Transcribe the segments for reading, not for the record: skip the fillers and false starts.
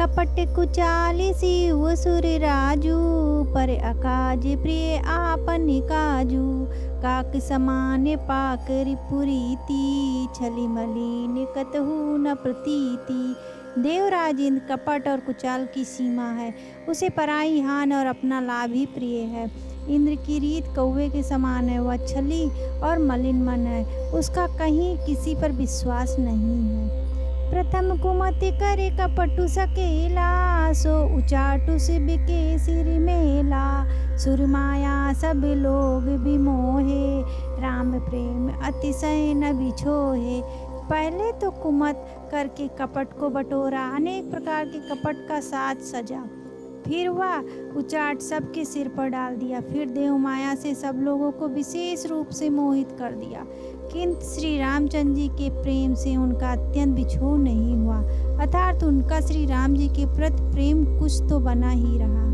कपट कुचाली शिव सुर राजू, पर अकाज प्रिय आपन काजू। काक समान पाकर पुरीति, छली मलिन कतहु न प्रतीति। देवराज इंद्र कपट और कुचाल की सीमा है, उसे पराई हान और अपना लाभ ही प्रिय है। इंद्र की रीत कौवे के समान है, वह छली और मलिन मन है, उसका कहीं किसी पर विश्वास नहीं है। प्रथम कुमति करे कपटु सकेला, सो उचाटु शिव के सिर मेला। सुरमाया सब लोग बिमोहे, राम प्रेम अतिशय न बिछोहे। पहले तो कुमत करके कपट को बटोरा, अनेक प्रकार के कपट का साज सजा। फिर वह उचाट सबके सिर पर डाल दिया। फिर देव माया से सब लोगों को विशेष रूप से मोहित कर दिया, किंतु श्री रामचंद्र जी के प्रेम से उनका अत्यंत बिछोह नहीं हुआ, अर्थात उनका श्री राम जी के प्रति प्रेम कुछ तो बना ही रहा।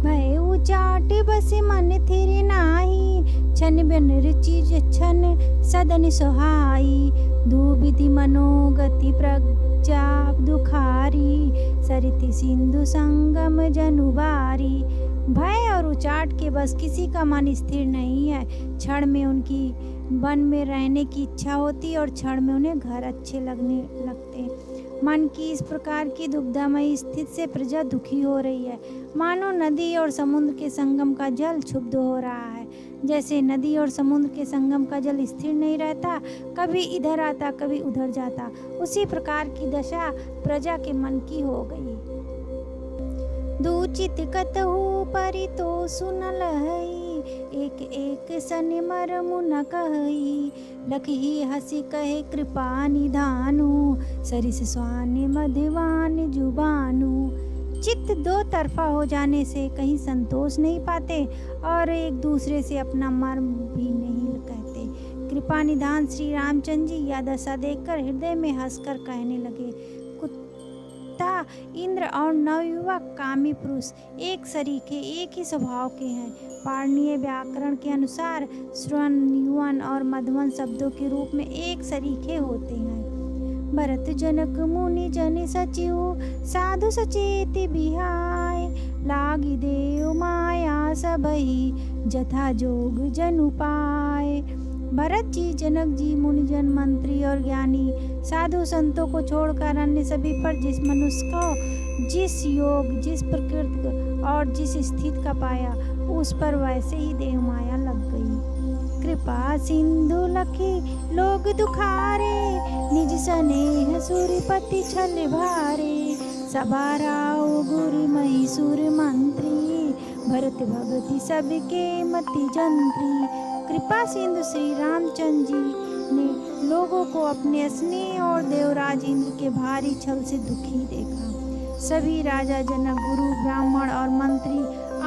भय उचाट बस मन थिर नाही, छन बिन चीज छन सदन सोहाई। दुविधि मनोगति प्रज्ञा दुखारी, सरिति सिंधु संगम जनुबारी। भय और उचाट के बस किसी का मन स्थिर नहीं है। क्षण में उनकी वन में रहने की इच्छा होती और क्षण में उन्हें घर अच्छे लगने लगते। मन की इस प्रकार की दुविधामयी स्थिति से प्रजा दुखी हो रही है, मानो नदी और समुद्र के संगम का जल क्षुब्ध हो रहा है। जैसे नदी और समुद्र के संगम का जल स्थिर नहीं रहता, कभी इधर आता कभी उधर जाता, उसी प्रकार की दशा प्रजा के मन की हो गई। दूचित कतहु परितो सुनल हई, एक एक सन मरमु न कहई। लखही हसी कहे कृपा निधानु, सरिस स्वान मधुवान जुबानु। चित्त दो तरफा हो जाने से कहीं संतोष नहीं पाते और एक दूसरे से अपना मर्म भी नहीं कहते। कृपा निधान श्री रामचंद्र जी यह दशा देखकर हृदय में हंसकर कहने लगे, कुत्ता इंद्र और नवयुवक कामी पुरुष एक सरीखे एक ही स्वभाव के हैं। पाणिनीय व्याकरण के अनुसार श्रवण, युवन और मधुवन शब्दों के रूप में एक सरीखे होते हैं। भरत जनक मुनि जन सचिव, साधु सचेति बिहाय। लागी देव माया सबही, जथा जोग जन उपाय। भरत जी, जनक जी, मुनिजन, मंत्री और ज्ञानी साधु संतों को छोड़कर अन्य सभी पर जिस मनुष्य को जिस योग, जिस प्रकृति और जिस स्थिति का पाया, उस पर वैसे ही देव माया लग गई। कृपा सिंधु लखी लोग दुखारे, निज स्नेह सूर्यपति छल भारे। सभा राव गुरु महिसूर मंत्री, भरत भगति सबके मति जंत्री। कृपा सिंधु श्री रामचंद्र जी ने लोगों को अपने स्नेह और देवराज इंद्र के भारी छल से दुखी देखा। सभी राजा, जनक, गुरु, ब्राह्मण और मंत्री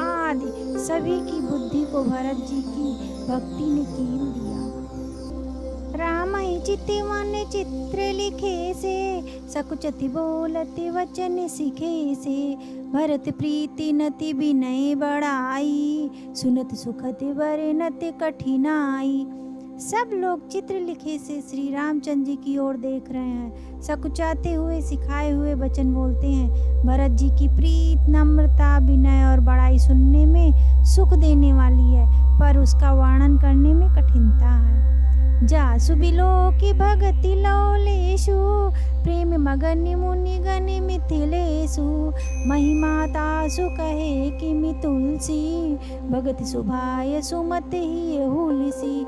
आदि सभी की बुद्धि को भरत जी की भक्ति ने कील दिया। राम चितिवन चित्र लिखे से, सकुचति बोलति वचन सीखे से। भरत प्रीति नति विनय बढ़ाई, सुनत सुखत बरनत कठिनाई। सब लोग चित्र लिखे से श्री रामचंद्र जी की ओर देख रहे हैं, सकुचाते हुए सिखाए हुए वचन बोलते हैं। भरत जी की प्रीत, नम्रता, विनय और बड़ाई सुनने में सुख देने वाली है, पर उसका वर्णन करने में कठिनता है। जासु बिलो की भगति लौलेशु, प्रेम मगन मुनि गण मिथिलेशु। महिमा तासु कहे कि मि तुलसी, भगति सुभाय सुमति ही हुलसी।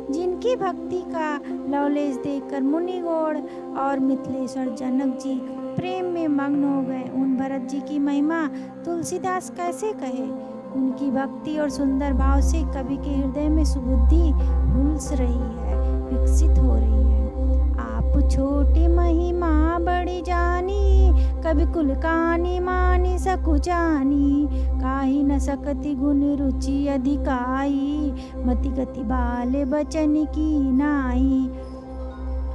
जिनकी भक्ति का लवलेश देखकर मुनिगौड़ और मिथिलेश्वर जनक जी प्रेम में मग्न हो गए, उन भरत जी की महिमा तुलसीदास कैसे कहे। उनकी भक्ति और सुंदर भाव से कवि के हृदय में सुबुद्धि झुलस रही है, विकसित हो रही है। आप छोटी महिमा बड़ी जानी, कवि कुल कानी मानी सकुचानी। काहि न सकति गुण रुचि अधिकाई, मति गति बाल बचन की नाई।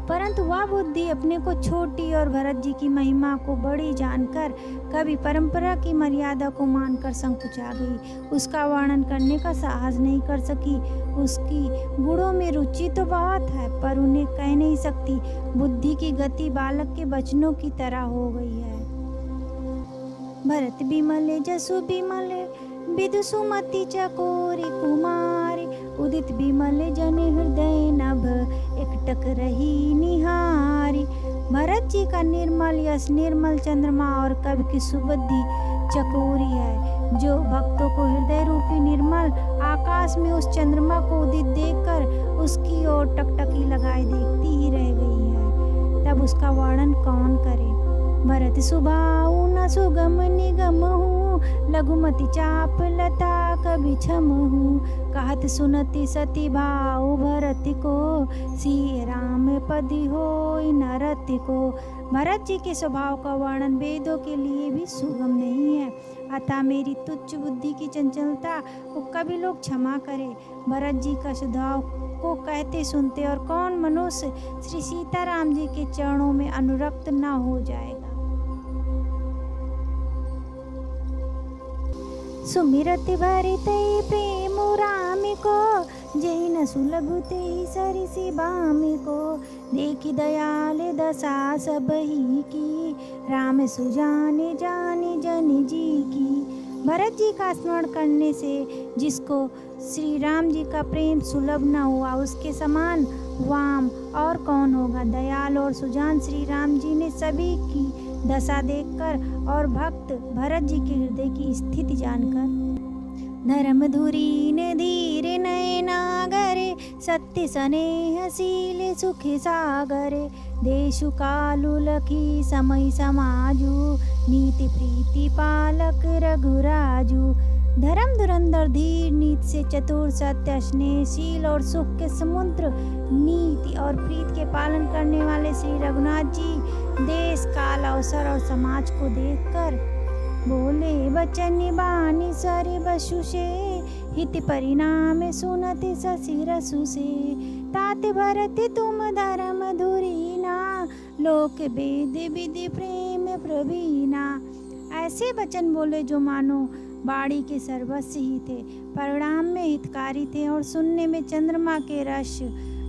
परंतु वह बुद्धि अपने को छोटी और भरत जी की महिमा को बड़ी जानकर कभी परंपरा की मर्यादा को मानकर संकुचा गई, उसका वर्णन करने का साहस नहीं कर सकी। उसकी गुणों में रुचि तो बहुत है, पर उन्हें कह नहीं सकती। बुद्धि की गति बालक के बचनों की तरह हो गई है। भरत बिमले जसु बिमले विदु सुमति चकोरी कुमारी। उदित बिमल जन हृदय नभ एकटक रही निहारी। भरत जी का निर्मल यश निर्मल चंद्रमा और कवि की सुबुद्धि चकोरी है, जो भक्तों को हृदय रूपी निर्मल आकाश में उस चंद्रमा को उदित देखकर उसकी ओर टकटकी लगाए देखती ही रह गई है। तब उसका वर्णन कौन करे। भरत सुभाऊ न सुगम निगम हूँ, लघुमति चाप लता कभी छम हूँ। कहत सुनति सती भाऊ भरत को, सिय राम पदी होय न रति को। भरत जी के स्वभाव का वर्णन वेदों के लिए भी सुगम नहीं है, अतः मेरी तुच्छ बुद्धि की चंचलता को कभी लोग क्षमा करे। भरत जी का स्वभाव को कहते सुनते और कौन मनुष्य श्री सीताराम जी के चरणों में अनुरक्त न हो जाएगा। सुमिरत भरित प्रेम राम को, जय न सुलगुते सरिसी बाम को। देखी दयाल दशा सब ही की, राम सुजाने जाने जन जी की। भरत जी का स्मरण करने से जिसको श्री राम जी का प्रेम सुलभ न हुआ, उसके समान वाम और कौन होगा। दयाल और सुजान श्री राम जी ने सभी की दशा देखकर और भक्त भरत जी के हृदय की स्थिति जानकर, धर्म धुरी ने धीरे नयनागरे, सत्य स्नेहशील सुख सागरे। देशु कालु लखी समय समाजु, नीति प्रीति पालक रघुराजु। धर्म धुरंधर धीर नीति से चतुर, सत्य स्नेहशील और सुख के समुद्र, नीति और प्रीति के पालन करने वाले श्री रघुनाथ जी देश काल अवसर और समाज को देखकर बोले, वचन बानी सर बसु से, हित परिणाम सुनते शशि रसु से। तात भरत तुम धर्म धुरीना, लोक वेद विधि प्रेम प्रवीणा। ऐसे वचन बोले जो मानो बाड़ी के सर्वस्व ही थे, परिणाम में हितकारी थे और सुनने में चंद्रमा के रस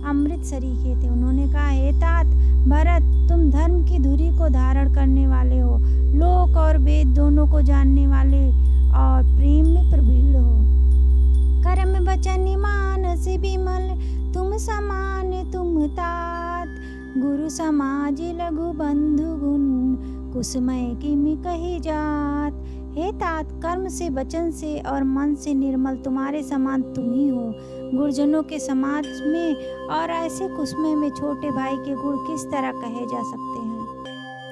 अमृत सरीखे थे। उन्होंने कहा, हे तात भरत, तुम धर्म की धुरी को धारण करने वाले हो, लोक और वेद दोनों को जानने वाले और प्रेम में प्रवीण हो। कर्म वचन मानस विमल, तुम समान तुम तात। गुरु समाज लघु बंधु गुण, कुसमय किमि कही जात। हे तात, कर्म से वचन से और मन से निर्मल तुम्हारे समान तुम ही हो। गुरुजनों के समाज में और ऐसे कुसमय में छोटे भाई के गुण किस तरह कहे जा सकते हैं।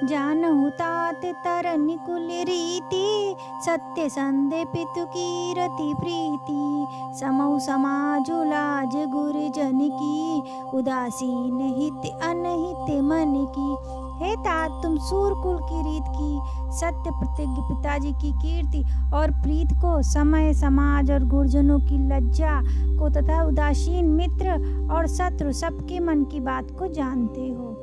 जानहु तात तरनि कुल रीति, सत्य संदेह पितु की रति प्रीति। समौ समाजु लाज गुरुजन की, उदासीन हित अनहित मन की। हे तात, तुम सूरकुल की रीत की, सत्य प्रतिज्ञ पिताजी की कीर्ति और प्रीत को, समय समाज और गुरुजनों की लज्जा को तथा उदासीन मित्र और शत्रु सबके मन की बात को जानते हो।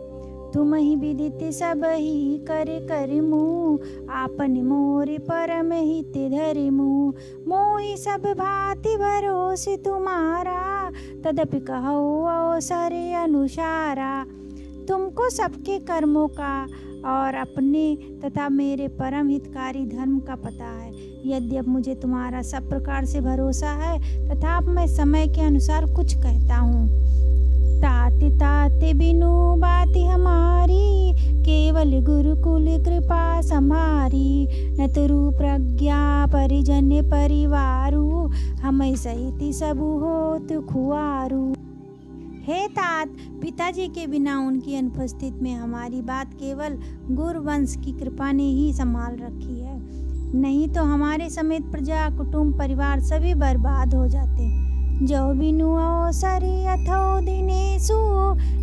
तुम ही विदित सब ही कर मुँह, आपन मोरे परम हित धरि मुँह। मोहि सब भांति भरोसे तुम्हारा, तदपि कहो अवसर अनुसारा। तुमको सबके कर्मों का और अपने तथा मेरे परम हितकारी धर्म का पता है। यद्यप मुझे तुम्हारा सब प्रकार से भरोसा है, तथा मैं समय के अनुसार कुछ कहता हूँ। ताते ताते बिनु बाती हमारी, केवल गुरुकुल कृपा सम्हारी। नतरु प्रज्ञा परिजन परिवारु, हमें सहित सबु होत खुआरू। हे तात, पिताजी के बिना उनकी अनुपस्थिति में हमारी बात केवल गुरुवंश की कृपा ने ही संभाल रखी है, नहीं तो हमारे समेत प्रजा कुटुंब परिवार सभी बर्बाद हो जाते। जो बिनु अवसर अथो दिनेशु,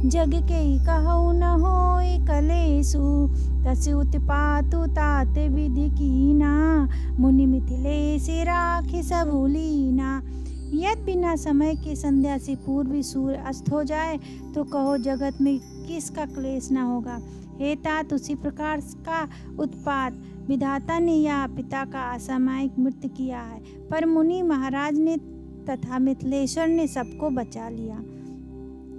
जग के कहु न होय कलेशु। तस्य उत्पातु तात विधि कीना, मुनि मिथिलेश राखि सबु लीना। यदि बिना समय के संध्या से पूर्व ही सूर्य अस्त हो जाए तो कहो जगत में किसका क्लेश न होगा। हे तात, उसी प्रकार का उत्पात विधाता ने या पिता का असामयिक मृत्यु किया है, पर मुनि महाराज ने तथा मिथिलेश्वर ने सबको बचा लिया।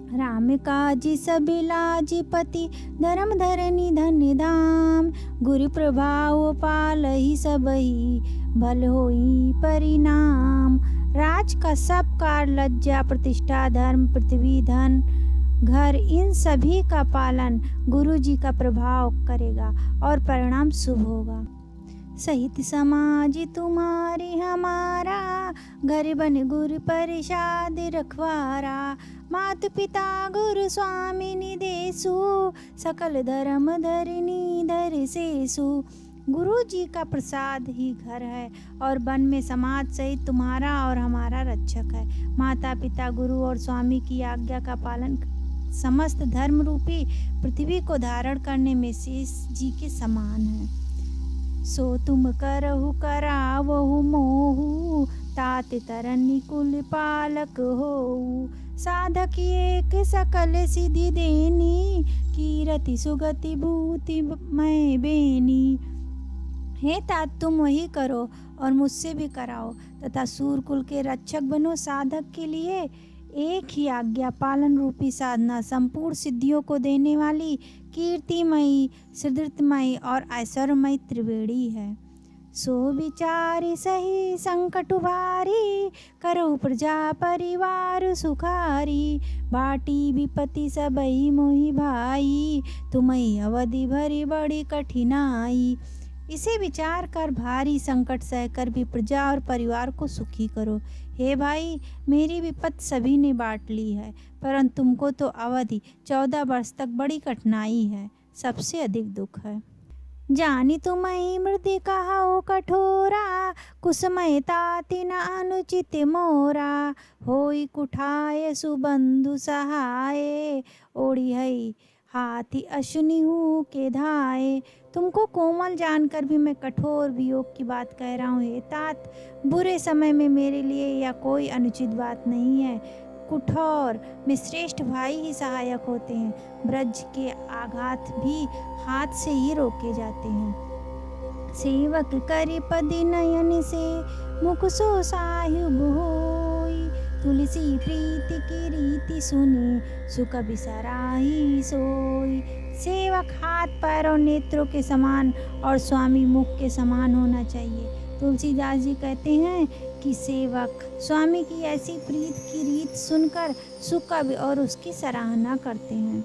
राम काजी सबिलाजी पति धर्म धरनी धन्य धाम। गुरु प्रभाव पालहि सबहि भल होई परिणाम। राज का सब कार्य लज्जा प्रतिष्ठा धर्म पृथ्वी धन घर इन सभी का पालन गुरु जी का प्रभाव करेगा और परिणाम शुभ होगा। सहित समाज तुम्हारी हमारा घर बन गुरु परिषाद रखवारा। मात पिता गुरु स्वामी निदेशु सकल धर्म धरनी धर सेसु। गुरु जी का प्रसाद ही घर है और वन में समाज सहित तुम्हारा और हमारा रक्षक है। माता पिता गुरु और स्वामी की आज्ञा का पालन समस्त धर्म रूपी पृथ्वी को धारण करने में शेष जी के समान है। सो तुम करहु करावहु मोहु तात तरनी कुल पालक होऊ। साधक एक सकल सिद्धि देनी कीरति सुगति भूति मैं बेनी। हे तात तुम वही करो और मुझसे भी कराओ तथा सूरकुल के रक्षक बनो। साधक के लिए एक ही आज्ञा पालन रूपी साधना संपूर्ण सिद्धियों को देने वाली कीर्तिमयी सृदृतमयी और ऐश्वर्यमयी त्रिवेणी है। सो विचारी सही संकट भारी करहु प्रजा परिवार सुखारी। बाटी विपत्ति सबई मोहि भाई तुम्हें अवधि भरी बड़ी कठिनाई। इसे विचार कर भारी संकट सहकर भी प्रजा और परिवार को सुखी करो। हे भाई, मेरी विपत्ति सभी ने बांट ली है, परंतु तुमको तो अवधि 14 वर्ष तक बड़ी कठिनाई है, सबसे अधिक दुख है। जानी तुम्हें मृदि कहाओ कठोरा कुसमय ताति न अनुचित मोरा। होई कुठाय सुबंधु सहाय ओढ़ी है हाथी अश्निहु के धाये। तुमको कोमल जानकर भी मैं कठोर वियोग की बात कह रहा हूँ। हे तात, बुरे समय में मेरे लिए या कोई अनुचित बात नहीं है। कुठौर में श्रेष्ठ भाई ही सहायक होते हैं। ब्रज के आघात भी हाथ से ही रोके जाते हैं। सेवक करि पदि नयन से मुख सो साहिब होई। तुलसी प्रीति की रीति सुने सुख बिसराही सोई। सेवक हाथ पैर और नेत्रों के समान और स्वामी मुख के समान होना चाहिए। तुलसीदास जी कहते हैं कि सेवक स्वामी की ऐसी प्रीत की रीत सुनकर सुख और उसकी सराहना करते हैं।